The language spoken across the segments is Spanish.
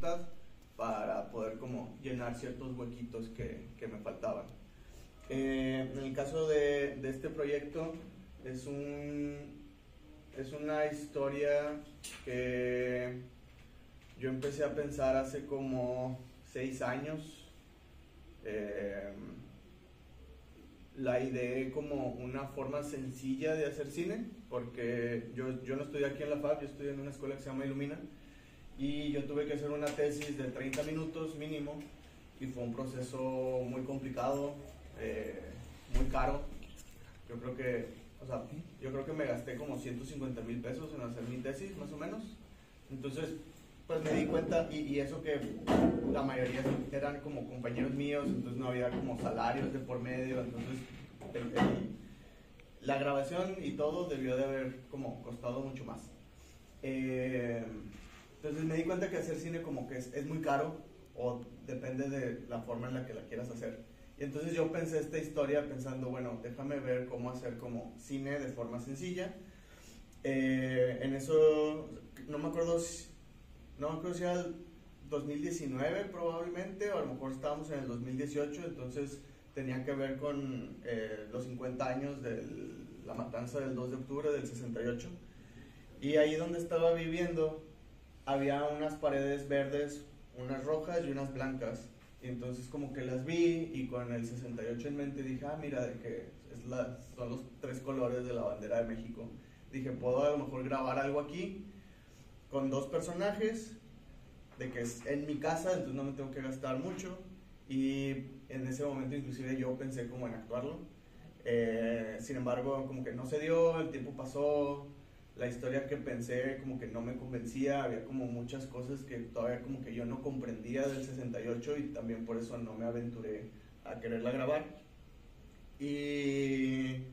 facultad para poder como llenar ciertos huequitos que me faltaban. En el caso de este proyecto es una historia que yo empecé a pensar hace como 6 años. La ideé como una forma sencilla de hacer cine, porque yo no estudié aquí en la FAB, yo estudié en una escuela que se llama Ilumina, y yo tuve que hacer una tesis de 30 minutos mínimo, y fue un proceso muy complicado, muy caro. Yo creo que me gasté como 150,000 pesos en hacer mi tesis, más o menos. Entonces, pues me di cuenta, y eso que la mayoría eran como compañeros míos, entonces no había como salarios de por medio, entonces la grabación y todo debió de haber como costado mucho más. Entonces me di cuenta que hacer cine como que es muy caro, o depende de la forma en la que la quieras hacer. Y entonces yo pensé esta historia pensando, bueno, déjame ver cómo hacer como cine de forma sencilla. En eso, no me acuerdo si era el 2019 probablemente, o a lo mejor estábamos en el 2018, entonces tenía que ver con los 50 años de la matanza del 2 de octubre del 68. Y ahí donde estaba viviendo había unas paredes verdes, unas rojas y unas blancas. Y entonces como que las vi, y con el 68 en mente dije, mira, de que son los 3 colores de la bandera de México. Dije, puedo a lo mejor grabar algo aquí con 2 personajes, de que es en mi casa, entonces no me tengo que gastar mucho. Y en ese momento inclusive yo pensé como en actuarlo. Sin embargo, como que no se dio, el tiempo pasó, la historia que pensé como que no me convencía, había como muchas cosas que todavía como que yo no comprendía del 68, y también por eso no me aventuré a quererla grabar. Y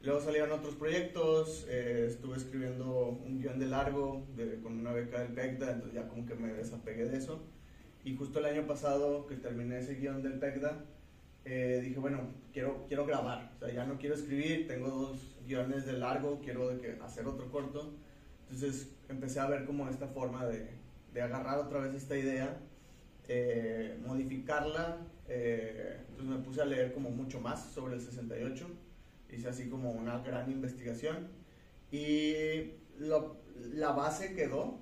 luego salieron otros proyectos, estuve escribiendo un guión de largo con una beca del PECDA, entonces ya como que me desapegué de eso. Y justo el año pasado que terminé ese guión del PECDA, dije, bueno, quiero grabar, o sea, ya no quiero escribir, tengo 2 guiones de largo, quiero hacer otro corto. Entonces empecé a ver como esta forma de agarrar otra vez esta idea, modificarla. Entonces me puse a leer como mucho más sobre el 68, hice así como una gran investigación, y la base quedó,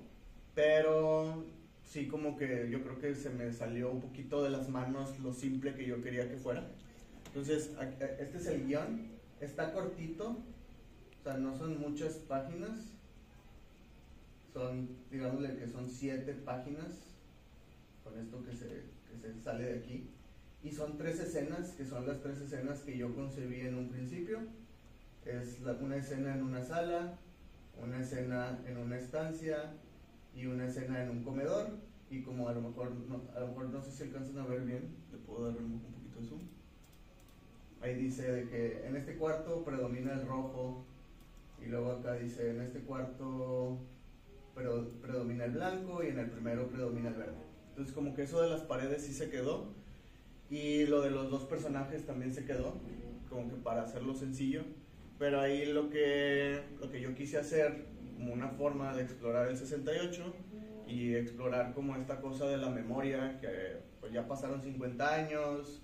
pero sí como que yo creo que se me salió un poquito de las manos lo simple que yo quería que fuera. Entonces este es el guión, está cortito, o sea, no son muchas páginas, digámosle que son 7 páginas con esto que se sale de aquí. Y son 3 escenas, que son las 3 escenas que yo concebí en un principio. Es una escena en una sala, una escena en una estancia y una escena en un comedor. Y como a lo mejor no sé si alcanzan a ver bien, le puedo dar un poquito de zoom. Ahí dice de que en este cuarto predomina el rojo, y luego acá dice en este cuarto predomina el blanco, y en el primero predomina el verde. Entonces como que eso de las paredes sí se quedó, y lo de los 2 personajes también se quedó, como que para hacerlo sencillo. Pero ahí lo que yo quise hacer como una forma de explorar el 68 y explorar como esta cosa de la memoria, que pues ya pasaron 50 años,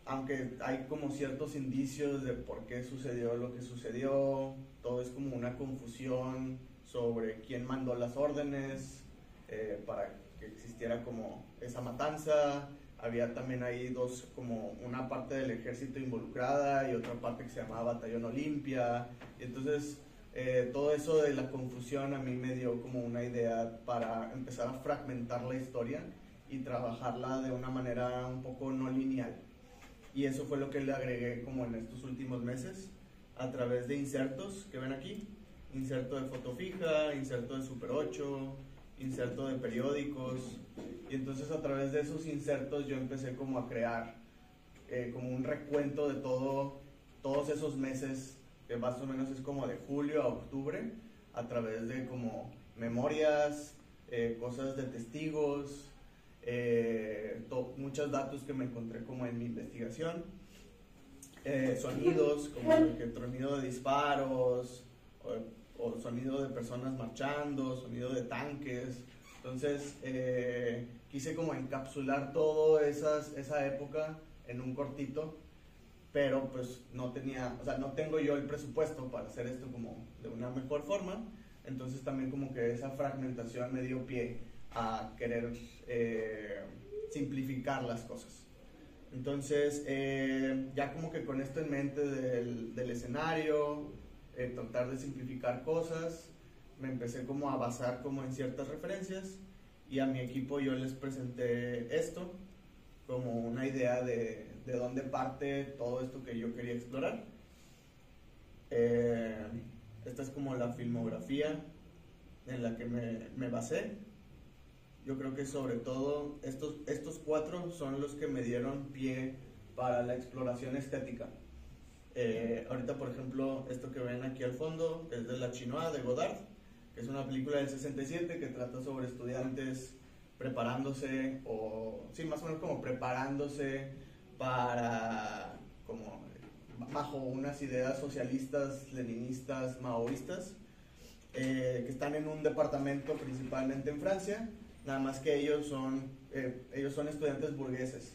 aunque hay como ciertos indicios de por qué sucedió lo que sucedió, todo es como una confusión sobre quién mandó las órdenes para que existiera como esa matanza. Había también ahí como una parte del ejército involucrada y otra parte que se llamaba Batallón Olimpia. Y entonces todo eso de la confusión a mí me dio como una idea para empezar a fragmentar la historia y trabajarla de una manera un poco no lineal. Y eso fue lo que le agregué como en estos últimos meses a través de insertos que ven aquí. Inserto de foto fija, inserto de Super 8, inserto de periódicos. Y entonces a través de esos insertos yo empecé como a crear como un recuento de todos esos meses, que más o menos es como de julio a octubre, a través de como memorias, cosas de testigos, muchos datos que me encontré como en mi investigación, sonidos como el tronido de disparos, o sonido de personas marchando, sonido de tanques. Entonces quise como encapsular toda esa época en un cortito, pero pues no tenía, o sea, no tengo yo el presupuesto para hacer esto como de una mejor forma. Entonces también como que esa fragmentación me dio pie a querer simplificar las cosas. Entonces ya como que con esto en mente del escenario, tratar de simplificar cosas, me empecé como a basar como en ciertas referencias, y a mi equipo yo les presenté esto como una idea de dónde parte todo esto que yo quería explorar. Esta es como la filmografía en la que me basé. Yo creo que sobre todo estos 4 son los que me dieron pie para la exploración estética. Ahorita, por ejemplo, esto que ven aquí al fondo es de La Chinois de Godard, que es una película del 67 que trata sobre estudiantes preparándose, o sí, más o menos como preparándose para, como bajo unas ideas socialistas, leninistas, maoístas, que están en un departamento principalmente en Francia, nada más que ellos son estudiantes burgueses.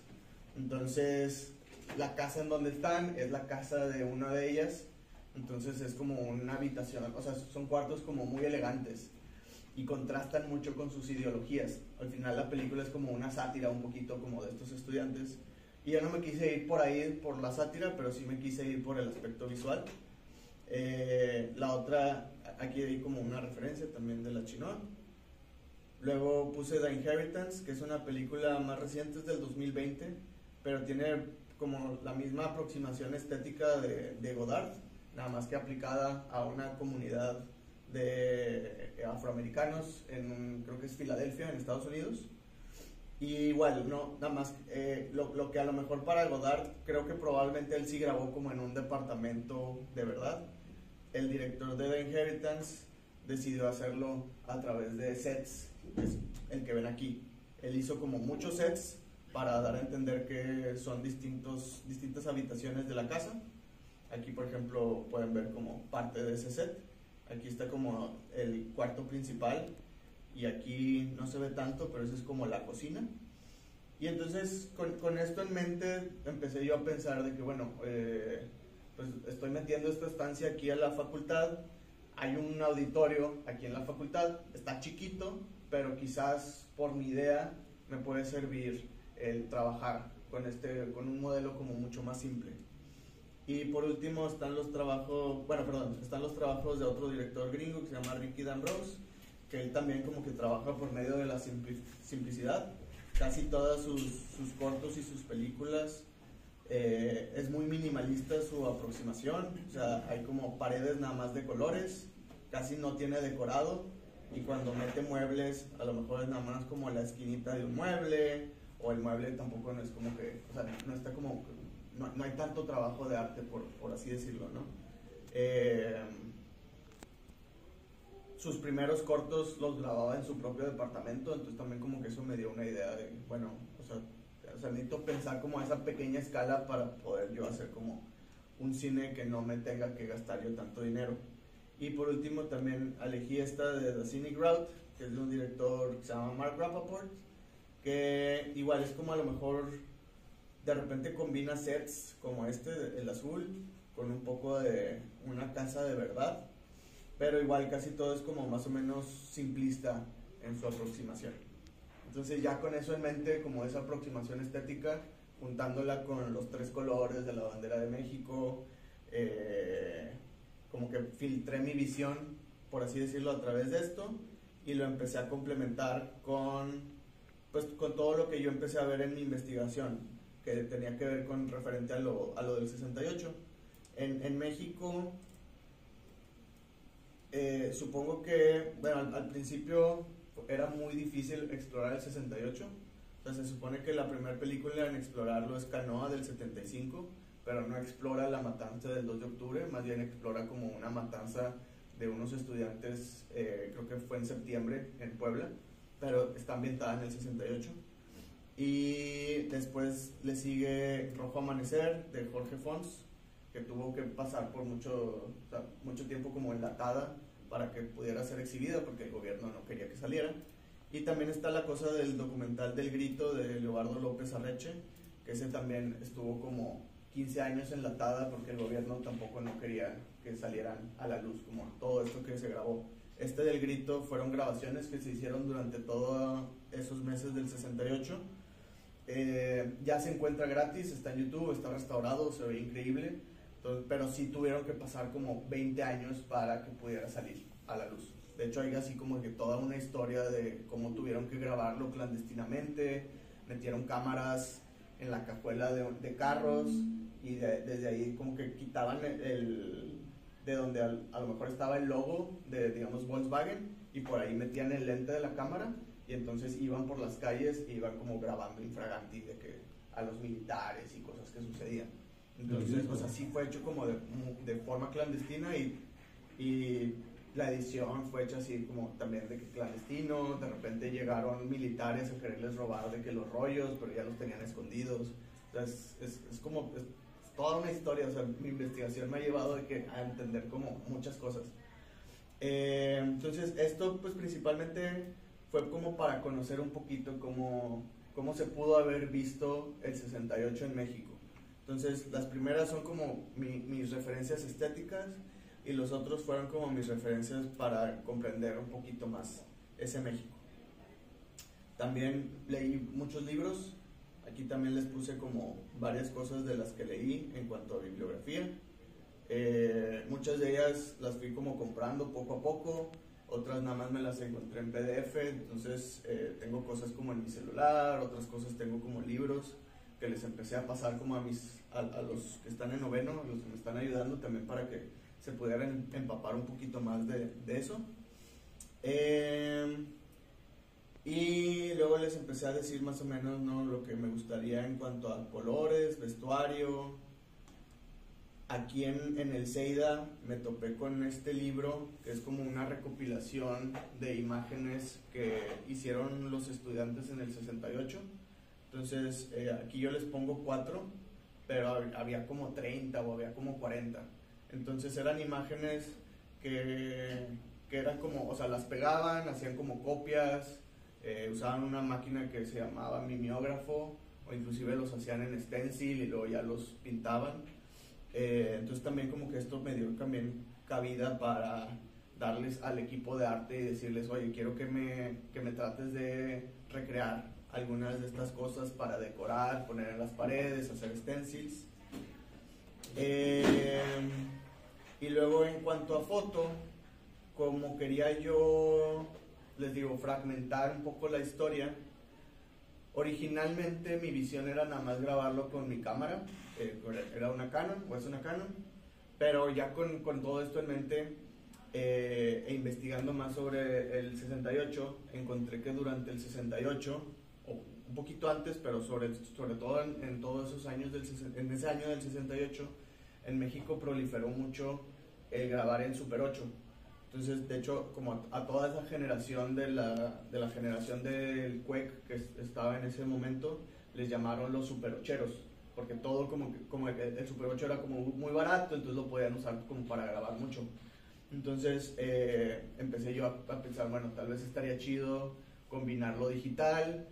Entonces la casa en donde están es la casa de una de ellas, entonces es como una habitación, o sea, son cuartos como muy elegantes y contrastan mucho con sus ideologías. Al final la película es como una sátira un poquito como de estos estudiantes, y yo no me quise ir por ahí por la sátira, pero sí me quise ir por el aspecto visual. La otra, aquí hay como una referencia también de La Chinois. Luego puse The Inheritance, que es una película más reciente, es del 2020, pero tiene como la misma aproximación estética de Godard, nada más que aplicada a una comunidad de afroamericanos creo que es Filadelfia, en Estados Unidos. Y igual, no, nada más, lo que a lo mejor para Godard, creo que probablemente él sí grabó como en un departamento de verdad. El director de The Inheritance decidió hacerlo a través de sets, que es el que ven aquí. Él hizo como muchos sets para dar a entender que son distintas habitaciones de la casa. Aquí, por ejemplo, pueden ver como parte de ese set. Aquí está como el cuarto principal, y aquí no se ve tanto, pero eso es como la cocina. Y entonces con esto en mente empecé yo a pensar de que bueno, pues estoy metiendo esta estancia aquí a la facultad, hay un auditorio aquí en la facultad, está chiquito, pero quizás por mi idea me puede servir el trabajar con un modelo como mucho más simple. Y por último están los trabajos de otro director gringo que se llama Ricky Damrose, que él también como que trabaja por medio de la simplicidad. Casi todas sus cortos y sus películas es muy minimalista su aproximación, o sea, hay como paredes nada más de colores, casi no tiene decorado, y cuando mete muebles a lo mejor es nada más como la esquinita de un mueble, o el mueble tampoco no es como que, o sea, no está como, no hay tanto trabajo de arte por así decirlo, ¿no? Sus primeros cortos los grababa en su propio departamento, entonces también como que eso me dio una idea de, bueno, o sea necesito pensar como a esa pequeña escala para poder yo hacer como un cine que no me tenga que gastar yo tanto dinero. Y por último también elegí esta de The Scenic Route, que es de un director que se llama Mark Rappaport, que igual es como a lo mejor de repente combina sets como el azul, con un poco de una casa de verdad, pero igual casi todo es como más o menos simplista en su aproximación. Entonces ya con eso en mente, como esa aproximación estética, juntándola con los 3 colores de la bandera de México, como que filtré mi visión, por así decirlo, a través de esto, y lo empecé a complementar con todo lo que yo empecé a ver en mi investigación, que tenía que ver con referente a lo del 68. En México, supongo que, bueno, al principio era muy difícil explorar el 68. O sea, se supone que la primera película en explorarlo es Canoa del 75, pero no explora la matanza del 2 de octubre, más bien explora como una matanza de unos estudiantes, creo que fue en septiembre en Puebla, pero está ambientada en el 68. Y después le sigue Rojo Amanecer de Jorge Fons, que tuvo que pasar por mucho tiempo como enlatada para que pudiera ser exhibida porque el gobierno no quería que saliera. Y también está la cosa del documental del Grito de Leobardo López Arreche, que ese también estuvo como 15 años enlatada porque el gobierno tampoco no quería que salieran a la luz, como todo esto que se grabó. Este del Grito fueron grabaciones que se hicieron durante todos esos meses del 68. Ya se encuentra gratis, está en YouTube, está restaurado, se ve increíble, entonces, pero sí tuvieron que pasar como 20 años para que pudiera salir a la luz. De hecho hay así como que toda una historia de cómo tuvieron que grabarlo clandestinamente, metieron cámaras en la cajuela de carros y desde ahí como que quitaban de donde a lo mejor estaba el logo de, digamos, Volkswagen, y por ahí metían el lente de la cámara y entonces iban por las calles e iban como grabando infraganti de que a los militares y cosas que sucedían. Entonces, pues así fue hecho como de forma clandestina, y la edición fue hecha así como también de que clandestino. De repente llegaron militares a quererles robar de que los rollos, pero ya los tenían escondidos. Entonces, es como es toda una historia. O sea, mi investigación me ha llevado a entender como muchas cosas. Entonces, esto pues principalmente fue como para conocer un poquito cómo se pudo haber visto el 68 en México. Entonces, las primeras son como mis referencias estéticas, y los otros fueron como mis referencias para comprender un poquito más ese México. También leí muchos libros. Aquí también les puse como varias cosas de las que leí en cuanto a bibliografía. Muchas de ellas las fui como comprando poco a poco, otras nada más me las encontré en PDF. Entonces tengo cosas como en mi celular, otras cosas tengo como libros que les empecé a pasar como a los que están en noveno, a los que me están ayudando también, para que se pudieran empapar un poquito más de eso. Y luego les empecé a decir más o menos, ¿no?, lo que me gustaría en cuanto a colores, vestuario. Aquí en el CEIDA me topé con este libro que es como una recopilación de imágenes que hicieron los estudiantes en el 68. Entonces aquí yo les pongo 4, pero había como 30 o había como 40. Entonces eran imágenes que eran como, o sea, las pegaban, hacían como copias, usaban una máquina que se llamaba mimeógrafo, o inclusive los hacían en stencil y luego ya los pintaban. Entonces también como que esto me dio también cabida para darles al equipo de arte y decirles, oye, quiero que me trates de recrear algunas de estas cosas para decorar, poner en las paredes, hacer stencils. Y luego en cuanto a foto, como quería yo, les digo, fragmentar un poco la historia, originalmente mi visión era nada más grabarlo con mi cámara, era una Canon, o es una Canon, pero ya con todo esto en mente e investigando más sobre el 68, encontré que durante el 68, o un poquito antes, pero sobre todo en todos esos años, en ese año del 68, en México proliferó mucho el grabar en Super 8. Entonces, de hecho, como a toda esa generación de la generación del CUEC que estaba en ese momento, les llamaron los superocheros, porque todo como el Super 8 era como muy barato, entonces lo podían usar como para grabar mucho. Entonces empecé yo a pensar, bueno, tal vez estaría chido combinarlo digital,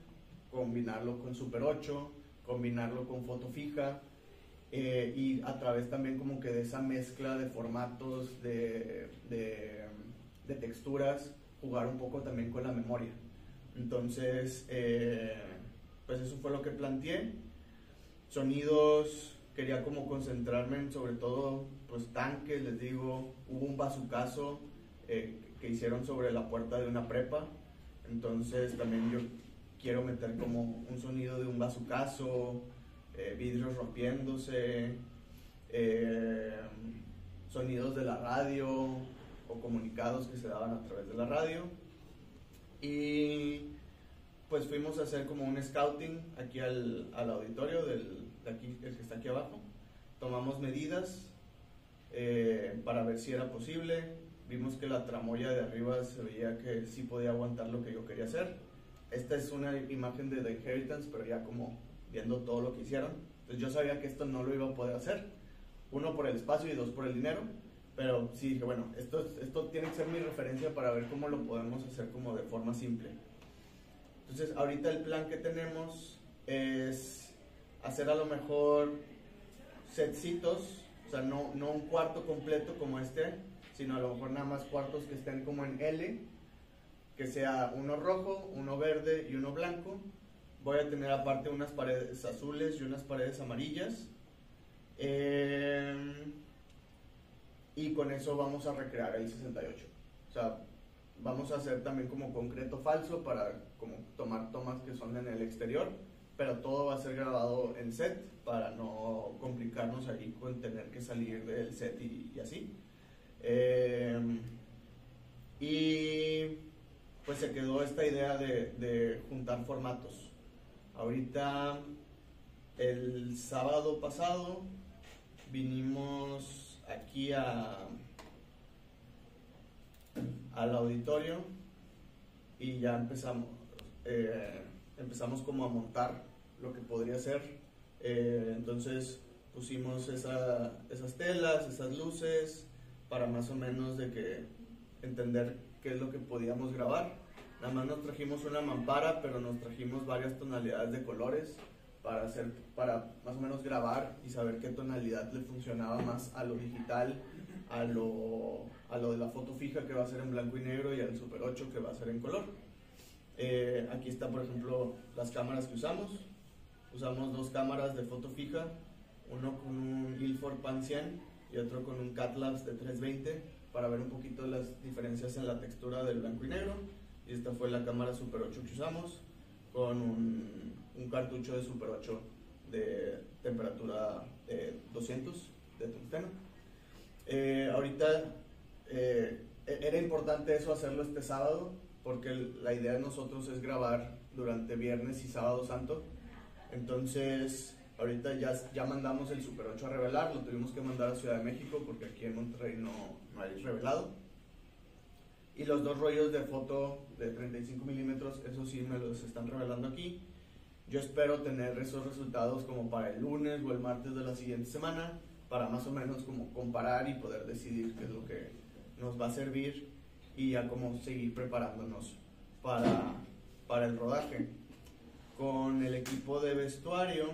combinarlo con Super 8, combinarlo con foto fija, y a través también como que de esa mezcla de formatos, de texturas, jugar un poco también con la memoria. Entonces, pues eso fue lo que planteé. Sonidos, quería como concentrarme en sobre todo pues tanques, les digo, hubo un bazucazo que hicieron sobre la puerta de una prepa, entonces también yo quiero meter como un sonido de un bazucazo, vidrios rompiéndose, sonidos de la radio o comunicados que se daban a través de la radio. Y pues fuimos a hacer como un scouting aquí al auditorio de aquí, el que está aquí abajo. Tomamos medidas para ver si era posible. Vimos que la tramoya de arriba se veía que sí podía aguantar lo que yo quería hacer. Esta es una imagen de The Inheritance, pero ya como viendo todo lo que hicieron. Entonces yo sabía que esto no lo iba a poder hacer. 1, por el espacio, y 2, por el dinero. Pero sí dije, bueno, esto tiene que ser mi referencia para ver cómo lo podemos hacer como de forma simple. Entonces, ahorita el plan que tenemos es hacer a lo mejor setcitos, o sea, no un cuarto completo como este, sino a lo mejor nada más cuartos que estén como en L, que sea uno rojo, uno verde y uno blanco. Voy a tener aparte unas paredes azules y unas paredes amarillas. Y con eso vamos a recrear el 68. O sea, vamos a hacer también como concreto falso para como tomar tomas que son en el exterior, pero todo va a ser grabado en set para no complicarnos ahí con tener que salir del set y así. Y pues se quedó esta idea de juntar formatos. Ahorita, el sábado pasado, vinimos aquí al auditorio y ya empezamos como a montar lo que podría ser. Entonces pusimos esas telas, esas luces, para más o menos de que entender qué es lo que podíamos grabar. Nada más nos trajimos una mampara, pero nos trajimos varias tonalidades de colores para más o menos grabar y saber qué tonalidad le funcionaba más a lo digital, a lo de la foto fija, que va a ser en blanco y negro, y al Super 8, que va a ser en color. Aquí está, por ejemplo, las cámaras que usamos. Usamos dos cámaras de foto fija, uno con un Ilford Pan 100 y otro con un Catlabs de 320, para ver un poquito las diferencias en la textura del blanco y negro. Y esta fue la cámara Super 8 que usamos, con un cartucho de Super 8 de temperatura 200 de tungsteno. Ahorita era importante eso, hacerlo este sábado, porque la idea de nosotros es grabar durante viernes y sábado santo. Entonces ahorita ya mandamos el Super 8 a revelar, lo tuvimos que mandar a Ciudad de México porque aquí en Monterrey no hay revelado. Y los dos rollos de foto de 35 milímetros, eso sí me los están revelando aquí. Yo espero tener esos resultados como para el lunes o el martes de la siguiente semana, para más o menos como comparar y poder decidir qué es lo que nos va a servir y ya como seguir preparándonos para el rodaje. Con el equipo de vestuario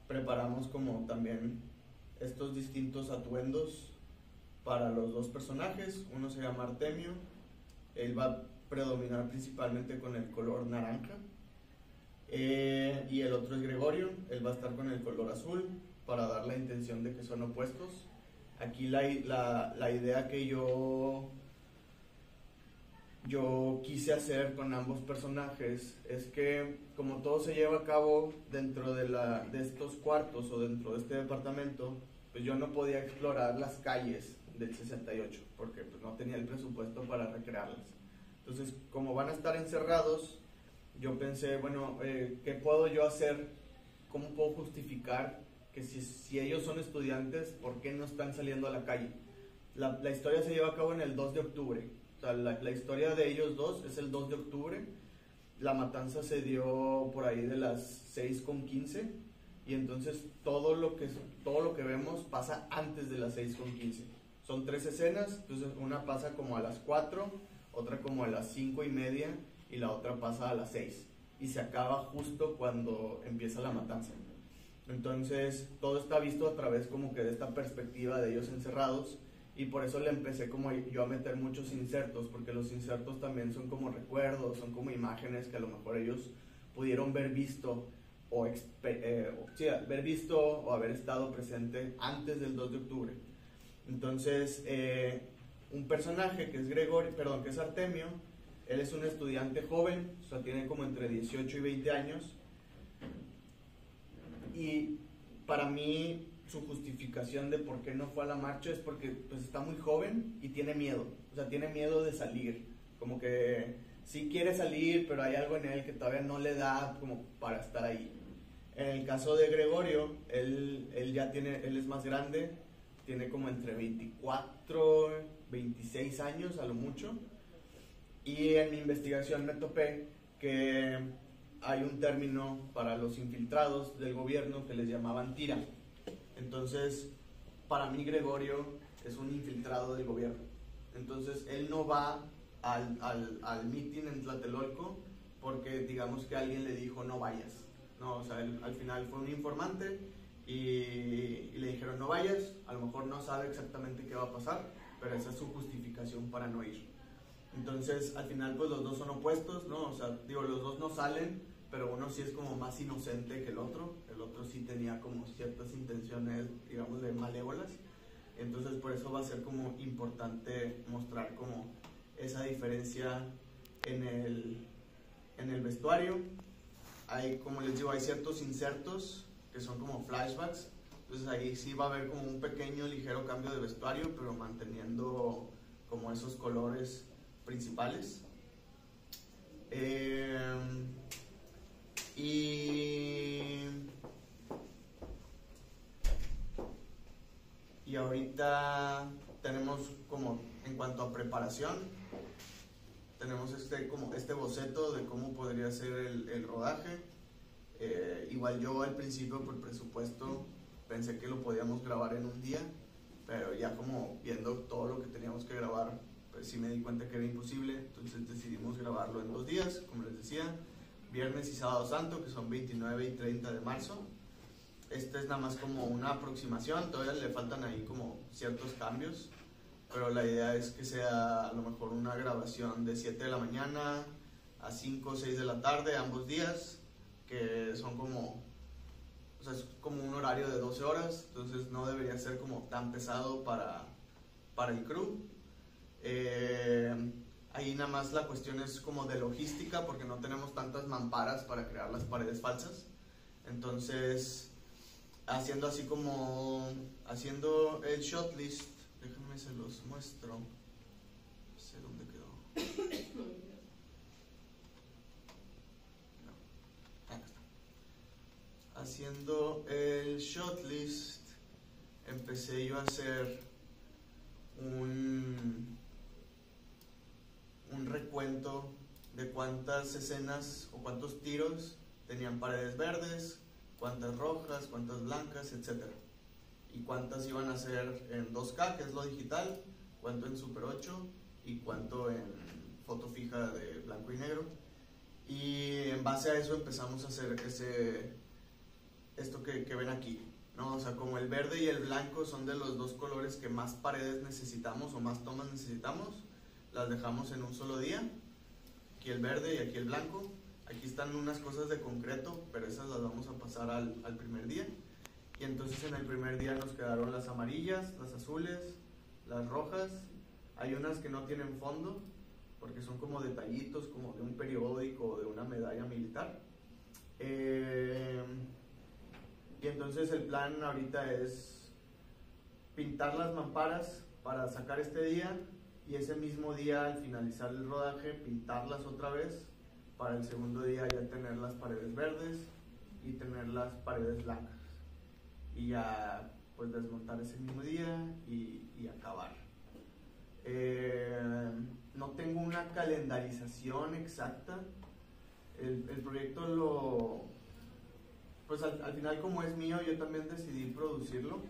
preparamos como también estos distintos atuendos para los dos personajes. Uno se llama Artemio, él va a predominar principalmente con el color naranja, y el otro es Gregorio, él va a estar con el color azul para dar la intención de que son opuestos. Aquí la idea que yo quise hacer con ambos personajes es que, como todo se lleva a cabo dentro de estos cuartos o dentro de este departamento, pues yo no podía explorar las calles del 68 porque pues no tenía el presupuesto para recrearlas. Entonces, como van a estar encerrados, yo pensé, bueno, ¿qué puedo yo hacer? ¿Cómo puedo justificar que si ellos son estudiantes, por qué no están saliendo a la calle? La historia se lleva a cabo en el 2 de octubre. O sea, la historia de ellos dos es el 2 de octubre. La matanza se dio por ahí de las 6:15, y entonces todo lo que vemos pasa antes de las 6:15. Son 3 escenas, entonces una pasa como a las 4, otra como a las 5:30 y la otra pasa a las 6. Y se acaba justo cuando empieza la matanza. Entonces todo está visto a través como que de esta perspectiva de ellos encerrados. Y por eso le empecé como yo a meter muchos insertos, porque los insertos también son como recuerdos, son como imágenes que a lo mejor ellos pudieron ver visto o haber estado presente antes del 2 de octubre. Entonces, un personaje que es Artemio, él es un estudiante joven, o sea, tiene como entre 18 y 20 años. Y para mí, su justificación de por qué no fue a la marcha es porque pues está muy joven y tiene miedo. O sea, tiene miedo de salir. Como que sí quiere salir, pero hay algo en él que todavía no le da como para estar ahí. En el caso de Gregorio, él es más grande, tiene como entre 24, 26 años a lo mucho. Y en mi investigación me topé que hay un término para los infiltrados del gobierno que les llamaban tira. Entonces, para mí Gregorio es un infiltrado del gobierno. Entonces, él no va al meeting en Tlatelolco porque digamos que alguien le dijo no vayas. No, o sea, él al final fue un informante y le dijeron no vayas, a lo mejor no sabe exactamente qué va a pasar, pero esa es su justificación para no ir. Entonces, al final, pues los dos son opuestos, ¿no? O sea, digo, los dos no salen, pero uno sí es como más inocente que el otro sí tenía como ciertas intenciones, digamos, de malévolas. Entonces, por eso va a ser como importante mostrar como esa diferencia en el vestuario. Hay, como les digo, hay ciertos insertos que son como flashbacks. Entonces ahí sí va a haber como un pequeño, ligero cambio de vestuario, pero manteniendo como esos colores principales. Y ahorita tenemos como, en cuanto a preparación, tenemos como este boceto de cómo podría ser el rodaje. Igual yo al principio por presupuesto pensé que lo podíamos grabar en un día, pero ya como viendo todo lo que teníamos que grabar, pues sí me di cuenta que era imposible. Entonces decidimos grabarlo en 2 días, como les decía, viernes y sábado santo, que son 29 y 30 de marzo. Este es nada más como una aproximación, todavía le faltan ahí como ciertos cambios, pero la idea es que sea a lo mejor una grabación de 7 de la mañana a 5 o 6 de la tarde ambos días, que son como, o sea, es como un horario de 12 horas, entonces no debería ser como tan pesado para el crew. Ahí nada más la cuestión es como de logística, porque no tenemos tantas mamparas para crear las paredes falsas. Entonces, haciendo así como, haciendo el shot list, déjenme se los muestro, no sé dónde quedó. No. Acá está. Haciendo el shot list, empecé yo a hacer un recuento de cuántas escenas o cuántos tiros tenían paredes verdes, cuántas rojas, cuántas blancas, etc. Y cuántas iban a ser en 2K, que es lo digital, cuánto en Super 8 y cuánto en foto fija de blanco y negro. Y en base a eso empezamos a hacer esto que ven aquí, ¿no? O sea, como el verde y el blanco son de los 2 colores que más paredes necesitamos o más tomas necesitamos, las dejamos en un solo día. Aquí el verde y aquí el blanco. Aquí están unas cosas de concreto, pero esas las vamos a pasar al primer día. Y entonces en el primer día nos quedaron las amarillas, las azules, las rojas. Hay unas que no tienen fondo, porque son como detallitos, como de un periódico o de una medalla militar. Y entonces el plan ahorita es pintar las mamparas para sacar este día, y ese mismo día, al finalizar el rodaje, pintarlas otra vez para el segundo día ya tener las paredes verdes y tener las paredes blancas, y ya pues desmontar ese mismo día y acabar. No tengo una calendarización exacta. El proyecto pues al final, como es mío, yo también decidí producirlo.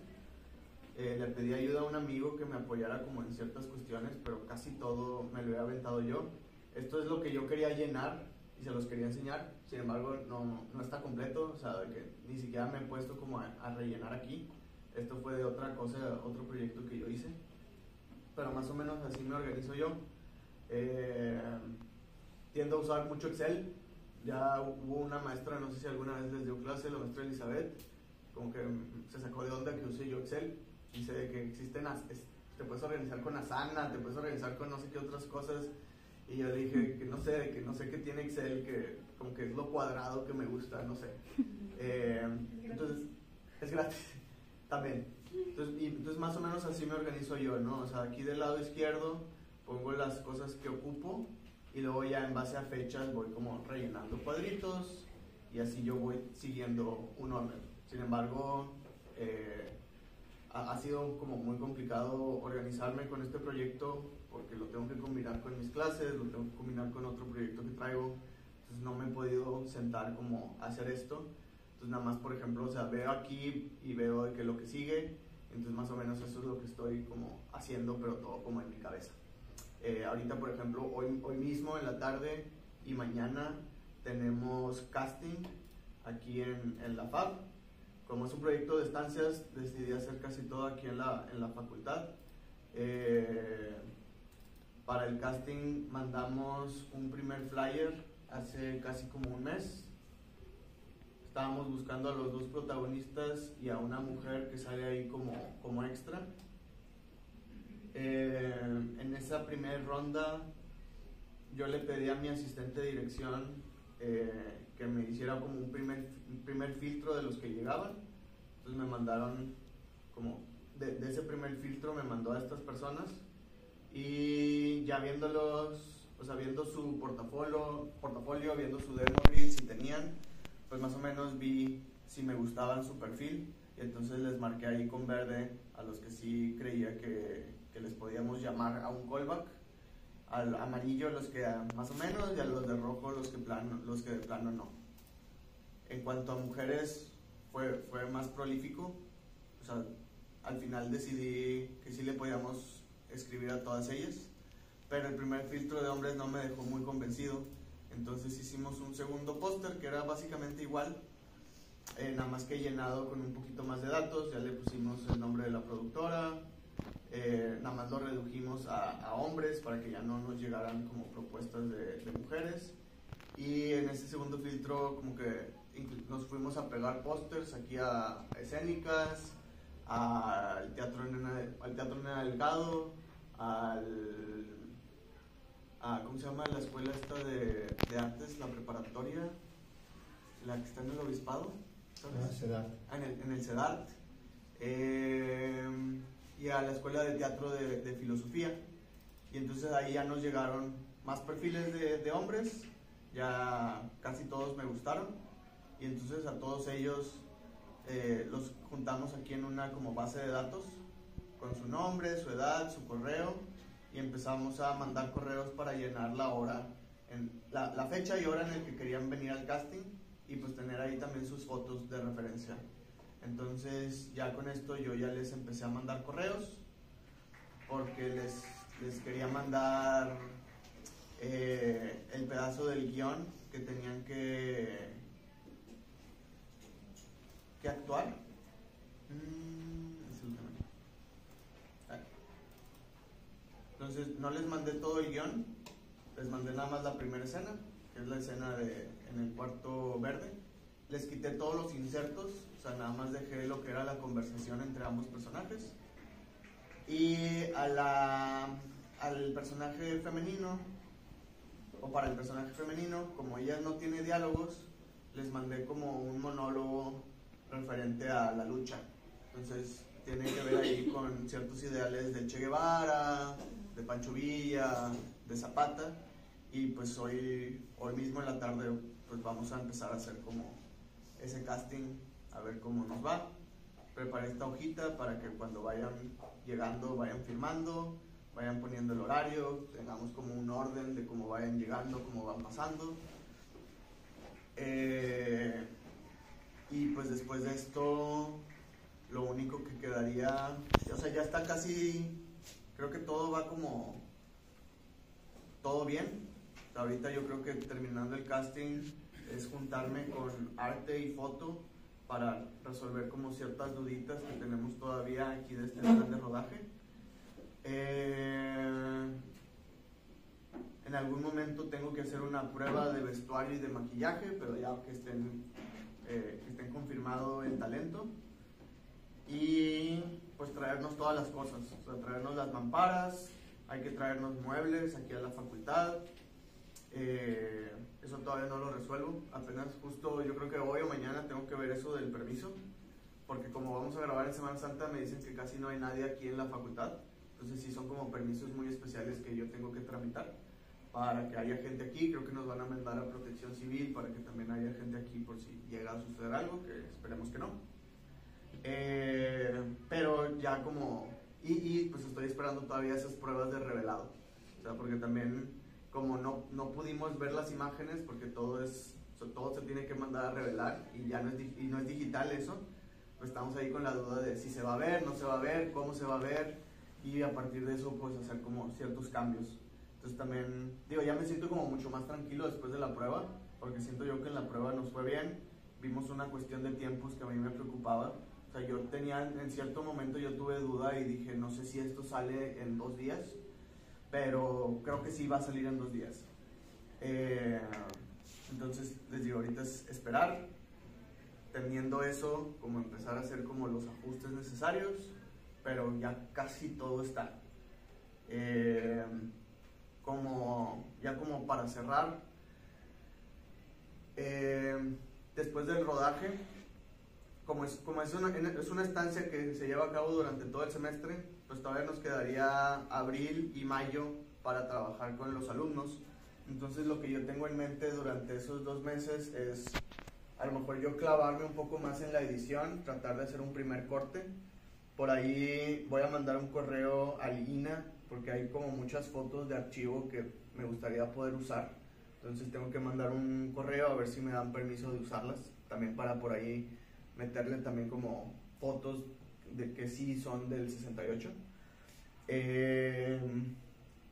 Le pedí ayuda a un amigo que me apoyara como en ciertas cuestiones, pero casi todo me lo he aventado yo. Esto es lo que yo quería llenar y se los quería enseñar, sin embargo no está completo, o sea, de que ni siquiera me he puesto como a rellenar aquí. Esto fue de otra cosa, otro proyecto que yo hice, pero más o menos así me organizo yo. Tiendo a usar mucho Excel. Ya hubo una maestra, no sé si alguna vez les dio clase, la maestra Elizabeth, como que se sacó de onda que use yo Excel. Dice de que existen, te puedes organizar con Asana, te puedes organizar con no sé qué otras cosas. Y yo le dije que no sé qué tiene Excel, que como que es lo cuadrado que me gusta, no sé. Entonces, es gratis también. Entonces más o menos así me organizo yo, ¿no? O sea, aquí del lado izquierdo pongo las cosas que ocupo, y luego ya en base a fechas voy como rellenando cuadritos, y así yo voy siguiendo un orden. Sin embargo, ha sido como muy complicado organizarme con este proyecto, porque lo tengo que combinar con mis clases, lo tengo que combinar con otro proyecto que traigo. Entonces no me he podido sentar como a hacer esto. Entonces nada más, por ejemplo, o sea, veo aquí y veo de que lo que sigue, entonces más o menos eso es lo que estoy como haciendo, pero todo como en mi cabeza. Ahorita, por ejemplo, hoy mismo en la tarde y mañana tenemos casting aquí en la FAB. Como es un proyecto de estancias, decidí hacer casi todo aquí en la facultad. Para el casting mandamos un primer flyer hace casi como un mes. Estábamos buscando a los 2 protagonistas y a una mujer que sale ahí como extra. En esa primera ronda yo le pedí a mi asistente de dirección que me hiciera como un primer filtro de los que llegaban. Entonces me mandaron como de ese primer filtro, me mandó a estas personas y ya viéndolos, o sea, viendo su portafolio, viendo su demo reel si tenían, pues más o menos vi si me gustaban su perfil y entonces les marqué ahí con verde a los que sí creía que les podíamos llamar a un callback, al amarillo los que más o menos y a los de rojo los que de plano no. En cuanto a mujeres fue más prolífico, o sea, al final decidí que sí le podíamos escribir a todas ellas, pero el primer filtro de hombres no me dejó muy convencido. Entonces hicimos un segundo póster que era básicamente igual, nada más que llenado con un poquito más de datos. Ya le pusimos el nombre de la productora, nada más lo redujimos a hombres para que ya no nos llegaran como propuestas de mujeres. Y en ese segundo filtro como que nos fuimos a pegar pósters aquí a escénicas, al Teatro Nena Delgado, ¿cómo se llama la escuela esta de artes, la preparatoria? La que está en el Obispado, ¿sabes? CEDART. En el CEDART. Y a la escuela de teatro de filosofía. Y entonces ahí ya nos llegaron más perfiles de hombres, ya casi todos me gustaron. Y entonces a todos ellos los juntamos aquí en una como base de datos, con su nombre, su edad, su correo, y empezamos a mandar correos para llenar la hora, la fecha y hora en el que querían venir al casting, y pues tener ahí también sus fotos de referencia. Entonces ya con esto yo ya les empecé a mandar correos, porque les quería mandar el pedazo del guión que tenían que actuar. Entonces no les mandé todo el guión, les mandé nada más la primera escena, que es la escena en el cuarto verde. Les quité todos los insertos, o sea, nada más dejé lo que era la conversación entre ambos personajes. Y al personaje femenino, o para el personaje femenino, como ella no tiene diálogos, les mandé como un monólogo referente a la lucha. Entonces tiene que ver ahí con ciertos ideales de Che Guevara, de Pancho Villa, de Zapata. Y pues hoy mismo en la tarde pues vamos a empezar a hacer como ese casting, a ver cómo nos va. Preparé esta hojita para que cuando vayan llegando vayan firmando, vayan poniendo el horario, tengamos como un orden de cómo vayan llegando, cómo van pasando. Y pues después de esto lo único que quedaría, o sea, ya está casi, creo que todo va como todo bien. Ahorita yo creo que terminando el casting es juntarme con arte y foto para resolver como ciertas duditas que tenemos todavía aquí de este plan de rodaje. En algún momento tengo que hacer una prueba de vestuario y de maquillaje, pero ya que estén confirmado el talento. Y pues traernos todas las cosas, o sea, traernos las mamparas, hay que traernos muebles aquí a la facultad. Eso todavía no lo resuelvo, apenas justo yo creo que hoy o mañana tengo que ver eso del permiso, porque como vamos a grabar en Semana Santa me dicen que casi no hay nadie aquí en la facultad, entonces sí son como permisos muy especiales que yo tengo que tramitar para que haya gente aquí. Creo que nos van a mandar a Protección Civil para que también haya gente aquí por si llega a suceder algo, que esperemos que no. Pero ya como y pues estoy esperando todavía esas pruebas de revelado, o sea, porque también como no pudimos ver las imágenes porque todo es todo se tiene que mandar a revelar y ya no es digital eso, pues estamos ahí con la duda de si se va a ver, no se va a ver, cómo se va a ver, y a partir de eso pues hacer como ciertos cambios. Entonces también, digo, ya me siento como mucho más tranquilo después de la prueba, porque siento yo que en la prueba nos fue bien, vimos una cuestión de tiempos que a mí me preocupaba. O sea, yo tenía, en cierto momento yo tuve duda y dije, no sé si esto sale en 2 días, pero creo que sí va a salir en 2 días. Entonces, les digo, ahorita es esperar, teniendo eso, como empezar a hacer como los ajustes necesarios, pero ya casi todo está. Como para cerrar, después del rodaje, como es una estancia que se lleva a cabo durante todo el semestre, pues todavía nos quedaría abril y mayo para trabajar con los alumnos. Entonces lo que yo tengo en mente durante esos 2 meses es a lo mejor yo clavarme un poco más en la edición, tratar de hacer un primer corte. Por ahí voy a mandar un correo al INA porque hay como muchas fotos de archivo que me gustaría poder usar. Entonces tengo que mandar un correo a ver si me dan permiso de usarlas, también para por ahí meterle también como fotos de que sí son del 68.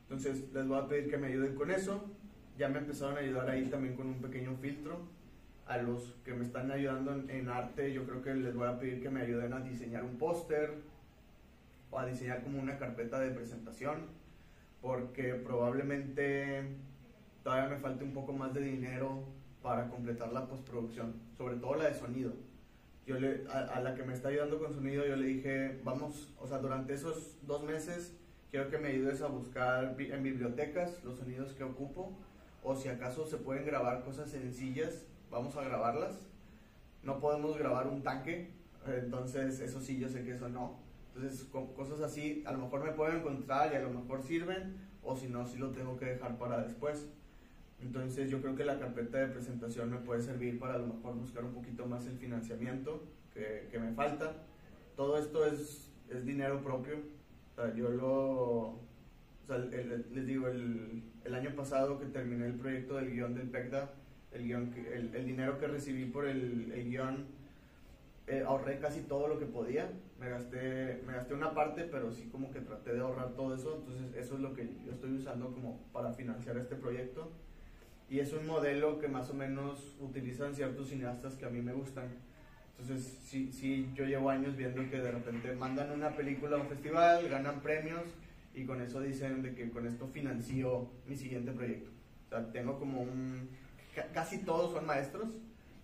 Entonces les voy a pedir que me ayuden con eso. Ya me empezaron a ayudar ahí también con un pequeño filtro. A los que me están ayudando en arte, yo creo que les voy a pedir que me ayuden a diseñar un póster o a diseñar como una carpeta de presentación, porque probablemente todavía me falte un poco más de dinero para completar la postproducción, sobre todo la de sonido. Yo a la que me está ayudando con sonido, yo le dije, vamos, o sea, durante esos 2 meses quiero que me ayudes a buscar en bibliotecas los sonidos que ocupo, o si acaso se pueden grabar cosas sencillas, vamos a grabarlas. No podemos grabar un tanque, entonces eso sí, yo sé que eso no. Entonces cosas así a lo mejor me puedo encontrar y a lo mejor sirven, o si no, sí lo tengo que dejar para después. Entonces yo creo que la carpeta de presentación me puede servir para a lo mejor buscar un poquito más el financiamiento que me falta. Todo esto es dinero propio. O sea, les digo, el año pasado que terminé el proyecto del guión del PECDA, el dinero que recibí por el guión, ahorré casi todo lo que podía. Me gasté una parte, pero sí como que traté de ahorrar todo eso. Entonces eso es lo que yo estoy usando como para financiar este proyecto. Y es un modelo que más o menos utilizan ciertos cineastas que a mí me gustan. Entonces sí, yo llevo años viendo que de repente mandan una película a un festival, ganan premios y con eso dicen de que con esto financio mi siguiente proyecto. O sea, tengo como casi todos son maestros,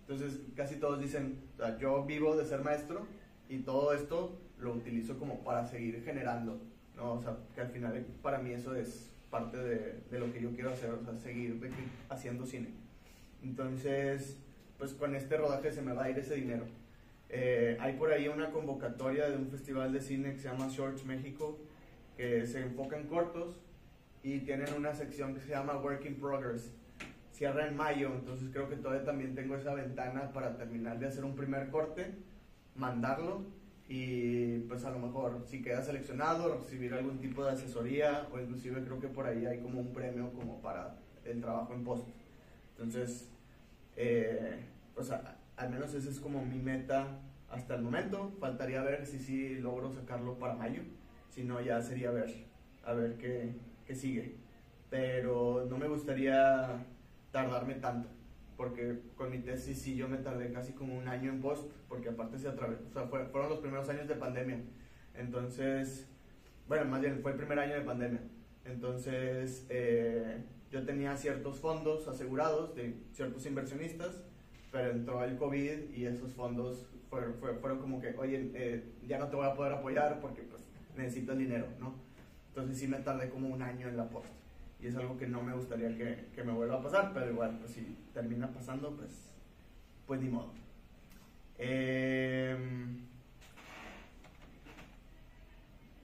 entonces casi todos dicen, o sea, yo vivo de ser maestro y todo esto lo utilizo como para seguir generando, ¿no? O sea, que al final para mí eso es parte de lo que yo quiero hacer, o sea, seguir haciendo cine. Entonces, pues con este rodaje se me va a ir ese dinero. Hay por ahí una convocatoria de un festival de cine que se llama Shorts México, que se enfoca en cortos y tienen una sección que se llama Work in Progress. Cierra en mayo, entonces creo que todavía también tengo esa ventana para terminar de hacer un primer corte, mandarlo y pues a lo mejor si queda seleccionado recibir algún tipo de asesoría o inclusive creo que por ahí hay como un premio como para el trabajo en post. Entonces pues al menos esa es como mi meta hasta el momento. Faltaría ver si logro sacarlo para mayo, si no ya sería a ver qué sigue, pero no me gustaría tardarme tanto, porque con mi tesis sí yo me tardé casi como un año en post, porque aparte fueron los primeros años de pandemia. Entonces, bueno, más bien fue el primer año de pandemia. Entonces yo tenía ciertos fondos asegurados de ciertos inversionistas, pero entró el COVID y esos fondos fueron como que, oye, ya no te voy a poder apoyar porque pues necesito el dinero, ¿no? Entonces sí me tardé como un año en la post. Y es algo que no me gustaría que me vuelva a pasar, pero igual, pues si termina pasando, pues ni modo.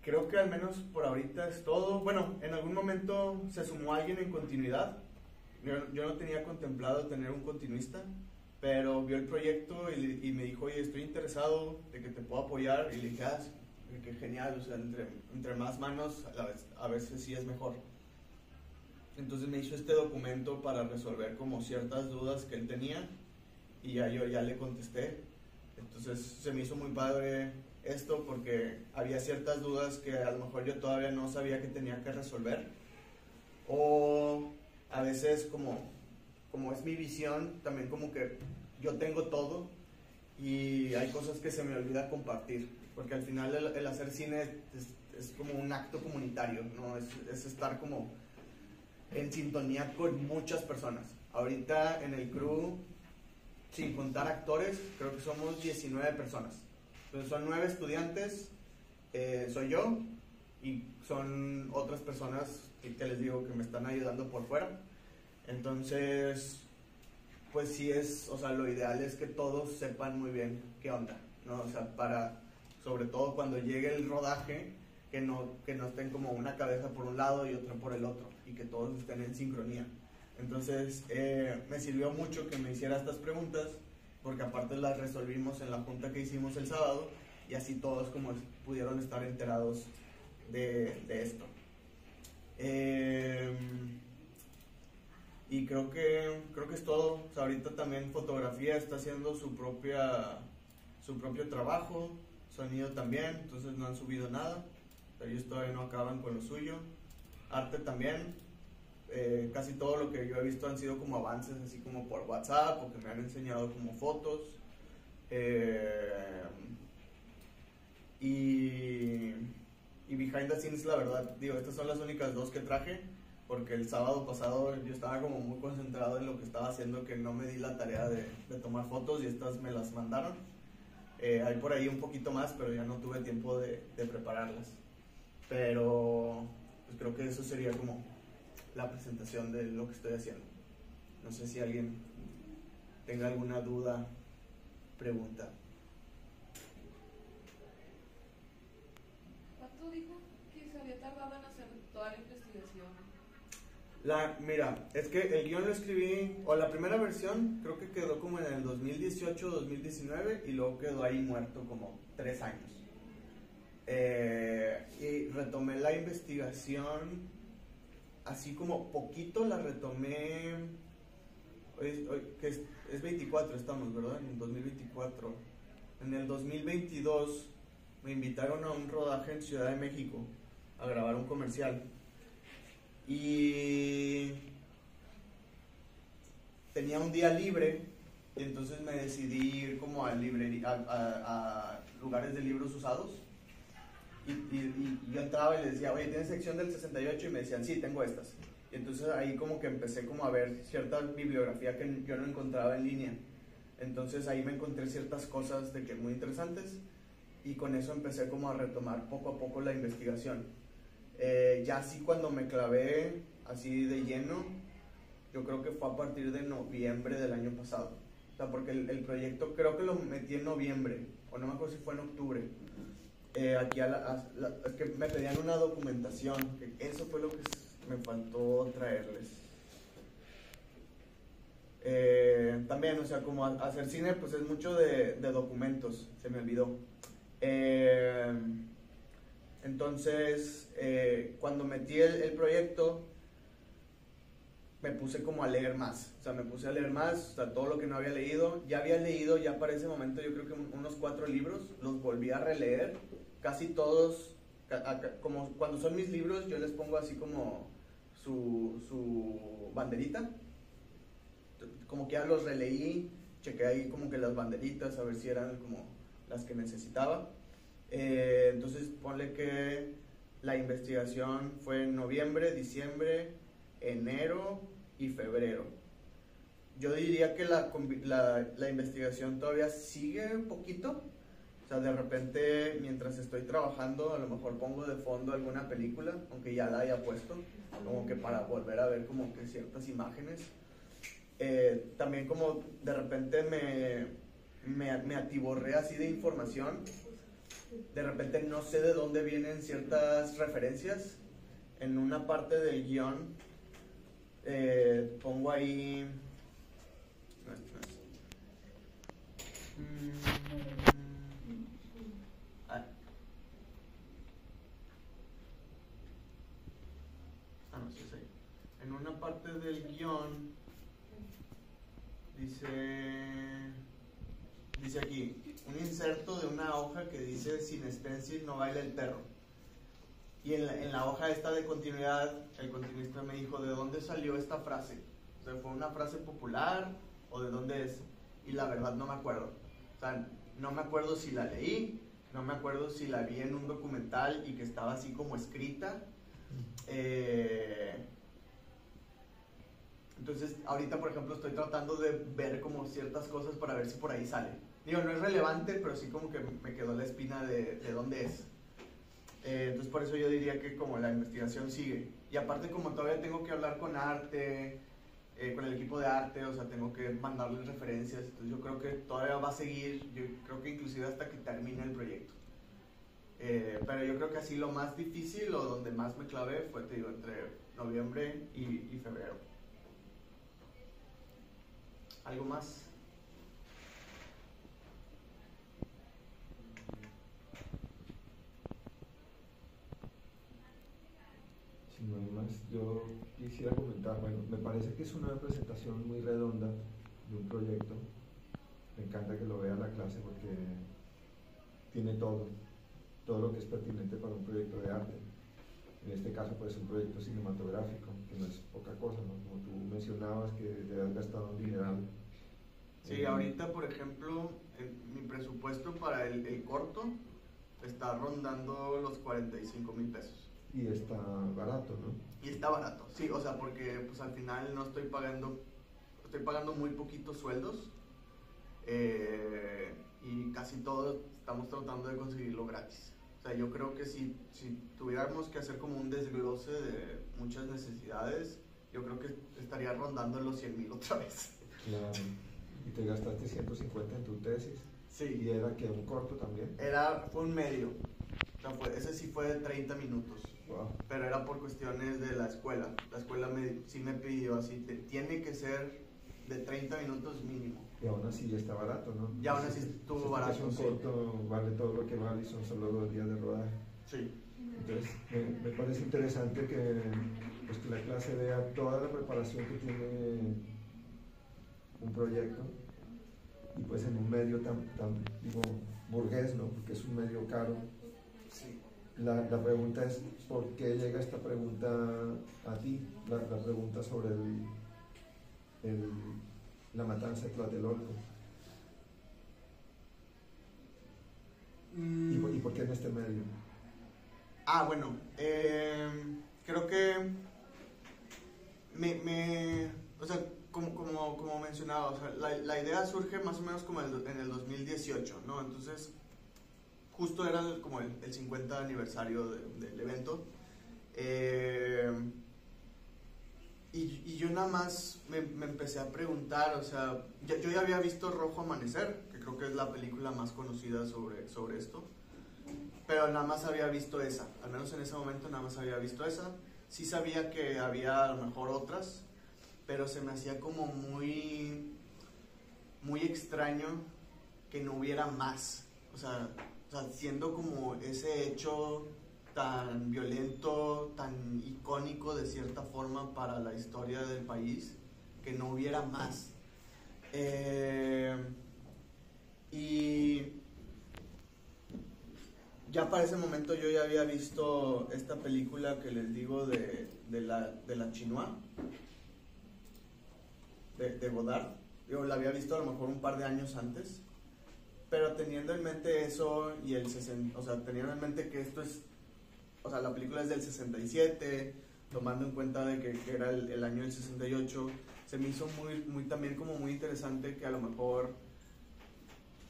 Creo que al menos por ahorita es todo. Bueno, en algún momento se sumó alguien en continuidad. Yo no tenía contemplado tener un continuista, pero vio el proyecto y me dijo, oye, estoy interesado de que te puedo apoyar. Y le dije, qué genial, o sea, entre más manos a veces sí es mejor. Entonces me hizo este documento para resolver como ciertas dudas que él tenía y ya yo ya le contesté. Entonces se me hizo muy padre esto porque había ciertas dudas que a lo mejor yo todavía no sabía que tenía que resolver, o a veces como es mi visión, también como que yo tengo todo y hay cosas que se me olvida compartir, porque al final el hacer cine es como un acto comunitario, ¿no? Es estar como en sintonía con muchas personas. Ahorita en el crew, sin contar actores, creo que somos 19 personas. Entonces son 9 estudiantes, soy yo, y son otras personas que les digo que me están ayudando por fuera. Entonces, pues sí es, o sea, lo ideal es que todos sepan muy bien qué onda, ¿no? O sea, para, sobre todo cuando llegue el rodaje, que no estén como una cabeza por un lado y otra por el otro, y que todos estén en sincronía. Entonces, me sirvió mucho que me hiciera estas preguntas, porque aparte las resolvimos en la junta que hicimos el sábado, y así todos como pudieron estar enterados de esto. Y creo que es todo. O sea, ahorita también fotografía está haciendo su propio trabajo, sonido también, entonces no han subido nada. Ellos todavía no acaban con lo suyo. Arte también. Casi todo lo que yo he visto han sido como avances así como por WhatsApp, o que me han enseñado como fotos. Y behind the scenes, la verdad, digo, estas son las únicas 2 que traje, porque el sábado pasado yo estaba como muy concentrado en lo que estaba haciendo, que no me di la tarea de tomar fotos, y estas me las mandaron. Hay por ahí un poquito más, pero ya no tuve tiempo de prepararlas. Pero pues creo que eso sería como la presentación de lo que estoy haciendo. No sé si alguien tenga alguna duda, pregunta. ¿Cuánto dijo que se había tardado en hacer toda la investigación? Mira, es que el guión lo escribí, o la primera versión creo que quedó como en el 2018, 2019, y luego quedó ahí muerto como 3 años. Y retomé la investigación así como poquito, la retomé hoy que es 24, estamos, ¿verdad? En 2024. En el 2022 me invitaron a un rodaje en Ciudad de México a grabar un comercial, y tenía un día libre, y entonces me decidí ir como a lugares de libros usados, y yo entraba y les decía, oye, ¿tienes sección del 68? Y me decían, sí, tengo estas. Y entonces ahí como que empecé como a ver cierta bibliografía que yo no encontraba en línea. Entonces ahí me encontré ciertas cosas de que muy interesantes, y con eso empecé como a retomar poco a poco la investigación. Ya así cuando me clavé así de lleno, yo creo que fue a partir de noviembre del año pasado. O sea, porque el proyecto creo que lo metí en noviembre, o no me acuerdo si fue en octubre. Aquí es que me pedían una documentación, que eso fue lo que me faltó traerles. También, o sea, como hacer cine, pues es mucho de documentos, se me olvidó. Entonces, cuando metí el proyecto, me puse como a leer más, o sea, todo lo que no había leído. Ya había leído ya para ese momento, yo creo que unos 4 libros, los volví a releer, casi todos, como cuando son mis libros, yo les pongo así como su banderita, como que ya los releí, chequé ahí como que las banderitas, a ver si eran como las que necesitaba. Entonces ponle que la investigación fue en noviembre, diciembre, enero y febrero. Yo diría que la investigación todavía sigue un poquito. O sea, de repente mientras estoy trabajando, a lo mejor pongo de fondo alguna película, aunque ya la haya puesto, como que para volver a ver como que ciertas imágenes. También como de repente me atiborré así de información. De repente no sé de dónde vienen ciertas referencias. En una parte del guión pongo ahí... no, sí es ahí. En una parte del guión, Dice aquí, un inserto de una hoja que dice sin stencil no baila el perro. Y en la hoja esta de continuidad, el continuista me dijo, ¿de dónde salió esta frase? O sea, ¿fue una frase popular o de dónde es? Y la verdad no me acuerdo. O sea, no me acuerdo si la leí, no me acuerdo si la vi en un documental y que estaba así como escrita. Entonces, ahorita, por ejemplo, estoy tratando de ver como ciertas cosas para ver si por ahí sale. Digo, no es relevante, pero sí como que me quedó la espina de dónde es. Entonces, por eso yo diría que como la investigación sigue. Y aparte, como todavía tengo que hablar con arte, con el equipo de arte, o sea, tengo que mandarles referencias. Entonces, yo creo que todavía va a seguir, yo creo que inclusive hasta que termine el proyecto. Pero yo creo que así lo más difícil o donde más me clavé fue, te digo, entre noviembre y febrero. ¿Algo más? Si no hay más, yo quisiera comentar, bueno, me parece que es una presentación muy redonda de un proyecto. Me encanta que lo vea la clase porque tiene todo lo que es pertinente para un proyecto de arte. En este caso puede ser un proyecto cinematográfico, que no es poca cosa, ¿no? Como tú mencionabas que te has gastado un dineral. Sí, ahorita por ejemplo, mi presupuesto para el corto está rondando los 45,000 pesos. Y está barato, ¿no? Y está barato, sí, o sea, porque pues al final no estoy pagando muy poquitos sueldos y casi todos estamos tratando de conseguirlo gratis. O sea, yo creo que si tuviéramos que hacer como un desglose de muchas necesidades, yo creo que estaría rondando en los 100,000 otra vez. Claro. ¿Y te gastaste 150 en tu tesis? Sí. ¿Y era que un corto también? Fue un medio. O sea, ese sí fue de 30 minutos. Wow. Pero era por cuestiones de la escuela. La escuela sí me pidió así, tiene que ser de 30 minutos mínimo. Y aún así está barato, ¿no? Y aún así estuvo barato. Es un corto, vale todo lo que vale y son solo 2 días de rodaje. Sí. Entonces, me parece interesante que, pues, que la clase vea toda la preparación que tiene un proyecto y pues en un medio tan digo, burgués, ¿no? Porque es un medio caro. Sí. La pregunta es, ¿por qué llega esta pregunta a ti? La pregunta sobre la matanza de Tlatelolco. ¿Y por qué en este medio? Bueno, creo que o sea, como mencionaba, o sea, la idea surge más o menos como en el 2018, ¿no? Entonces, justo era como el 50 aniversario del evento. Y yo nada más me empecé a preguntar, o sea, yo ya había visto Rojo Amanecer, que creo que es la película más conocida sobre esto, pero nada más había visto esa, al menos en ese momento nada más había visto esa. Sí sabía que había a lo mejor otras, pero se me hacía como muy extraño que no hubiera más, o sea, siendo como ese hecho tan violento, tan icónico de cierta forma para la historia del país, que no hubiera más. Y ya para ese momento yo ya había visto esta película que les digo de la Chinois, de Godard. Yo la había visto a lo mejor un par de años antes, pero teniendo en mente eso y teniendo en mente que esto es, o sea, la película es del 67, tomando en cuenta de que era el año del 68, se me hizo muy también como muy interesante que a lo mejor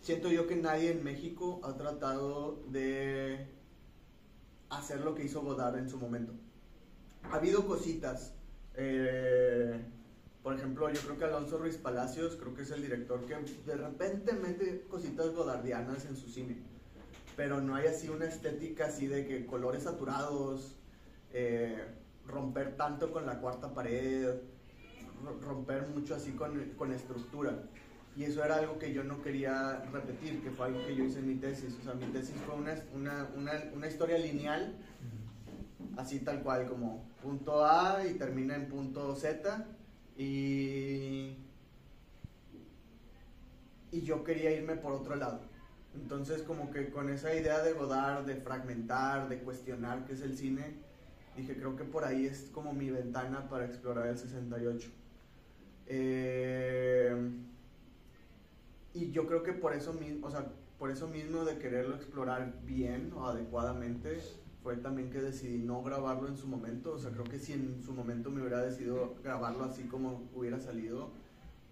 siento yo que nadie en México ha tratado de hacer lo que hizo Godard en su momento. Ha habido cositas, por ejemplo, yo creo que Alonso Ruiz Palacios, creo que es el director que de repente mete cositas godardianas en su cine, pero no hay así una estética así de que colores saturados, romper tanto con la cuarta pared, romper mucho así con estructura. Y eso era algo que yo no quería repetir, que fue algo que yo hice en mi tesis. O sea, mi tesis fue una historia lineal, así tal cual, como punto A y termina en punto Z. Y y yo quería irme por otro lado. Entonces como que con esa idea de Godard, de fragmentar, de cuestionar qué es el cine, dije, creo que por ahí es como mi ventana para explorar el 68. Y yo creo que por eso mismo, o sea, por eso mismo de quererlo explorar bien o adecuadamente, fue también que decidí no grabarlo en su momento. O sea, creo que si en su momento me hubiera decidido grabarlo así como hubiera salido,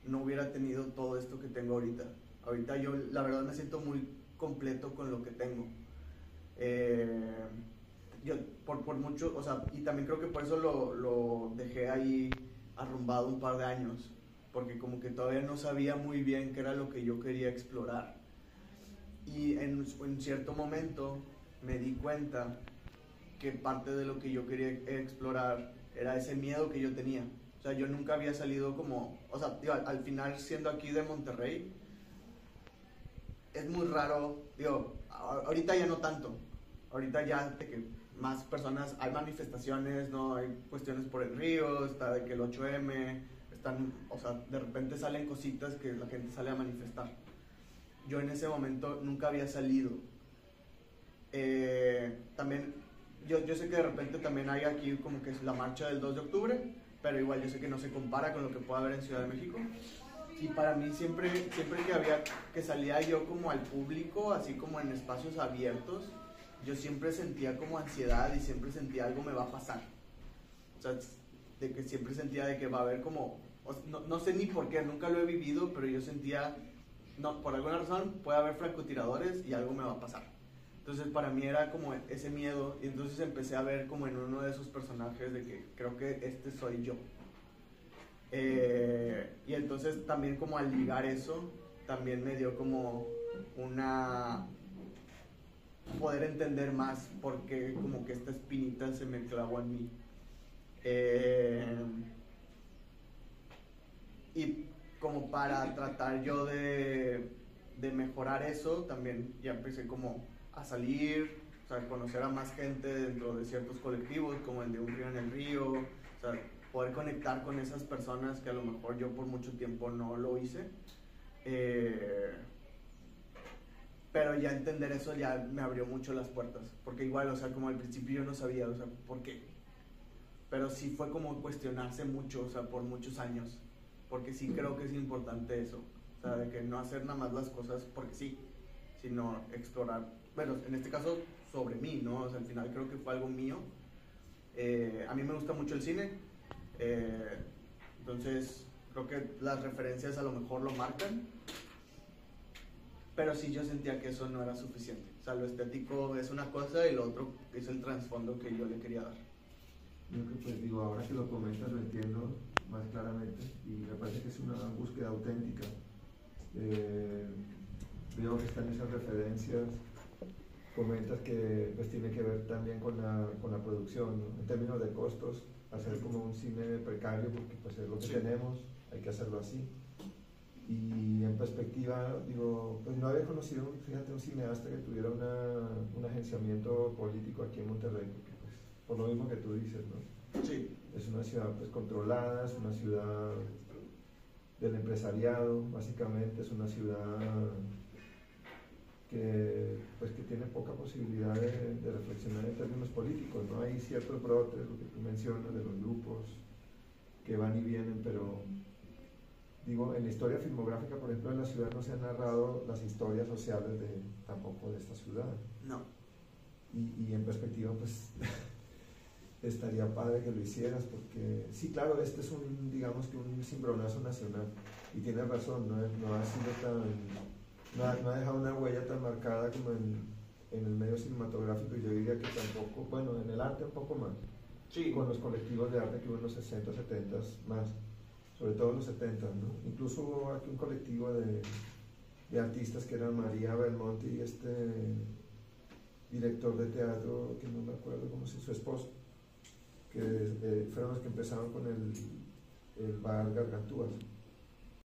no hubiera tenido todo esto que tengo ahorita. Ahorita yo la verdad me siento muy completo con lo que tengo. Yo por mucho, o sea, y también creo que por eso lo dejé ahí arrumbado un par de años, porque como que todavía no sabía muy bien qué era lo que yo quería explorar. Y en cierto momento me di cuenta que parte de lo que yo quería explorar era ese miedo que yo tenía. O sea, yo nunca había salido como, o sea, digo, al final siendo aquí de Monterrey, es muy raro, digo, ahorita ya no tanto, ahorita ya de que más personas, hay manifestaciones, ¿no? Hay cuestiones por el río, está de que el 8M, están, o sea, de repente salen cositas que la gente sale a manifestar. Yo en ese momento nunca había salido. También, yo sé que de repente también hay aquí como que es la marcha del 2 de octubre, pero igual yo sé que no se compara con lo que pueda haber en Ciudad de México. Y para mí siempre que salía yo como al público, así como en espacios abiertos, yo siempre sentía como ansiedad y siempre sentía algo me va a pasar. O sea, de que siempre sentía de que va a haber como, no sé ni por qué, nunca lo he vivido, pero yo sentía, no, por alguna razón puede haber francotiradores y algo me va a pasar. Entonces para mí era como ese miedo, y entonces empecé a ver como en uno de esos personajes de que creo que este soy yo. Y entonces también como al ligar eso, también me dio como una poder entender más por qué como que esta espinita se me clavó en mí. Y como para tratar yo de mejorar eso, también ya empecé como a salir, o sea, conocer a más gente dentro de ciertos colectivos, como el de Un Río en el Río, o sea, poder conectar con esas personas que a lo mejor yo por mucho tiempo no lo hice. Pero ya entender eso ya me abrió mucho las puertas, porque igual, o sea, como al principio yo no sabía, o sea, ¿por qué? Pero sí fue como cuestionarse mucho, o sea, por muchos años, porque sí creo que es importante eso, o sea, de que no hacer nada más las cosas porque sí, sino explorar, bueno, en este caso sobre mí, ¿no? O sea, al final creo que fue algo mío. A mí me gusta mucho el cine, entonces creo que las referencias a lo mejor lo marcan, pero sí yo sentía que eso no era suficiente. O sea, lo estético es una cosa y lo otro es el trasfondo que yo le quería dar. Yo creo que, pues, digo, ahora que lo comentas lo entiendo más claramente y me parece que es una búsqueda auténtica. Veo que están esas referencias, comentas que pues tiene que ver también con la producción, ¿no? En términos de costos, hacer como un cine precario, porque pues es lo que tenemos, hay que hacerlo así. Y en perspectiva, digo, pues no había conocido, fíjate, un cineasta que tuviera un agenciamiento político aquí en Monterrey, porque pues, por lo mismo que tú dices, ¿no? Sí. Es una ciudad pues controlada, es una ciudad del empresariado, básicamente, es una ciudad que tiene poca posibilidad de reflexionar en términos políticos, ¿no? Hay ciertos brotes, lo que tú mencionas, de los grupos que van y vienen, pero digo, en la historia filmográfica, por ejemplo, en la ciudad no se han narrado las historias sociales tampoco de esta ciudad. No. Y en perspectiva, pues, estaría padre que lo hicieras, porque sí, claro, este es digamos que un cimbronazo nacional, y tienes razón, no ha sido no ha dejado una huella tan marcada como en el medio cinematográfico, y yo diría que tampoco, bueno, en el arte un poco más, Sí. con los colectivos de arte que hubo en los 60, 70 más, sobre todo en los 70, ¿no? Incluso hubo aquí un colectivo de artistas que eran María Belmonte y este director de teatro, que no me acuerdo cómo se llama, su esposo, que fueron los que empezaron con el bar Gargantúas.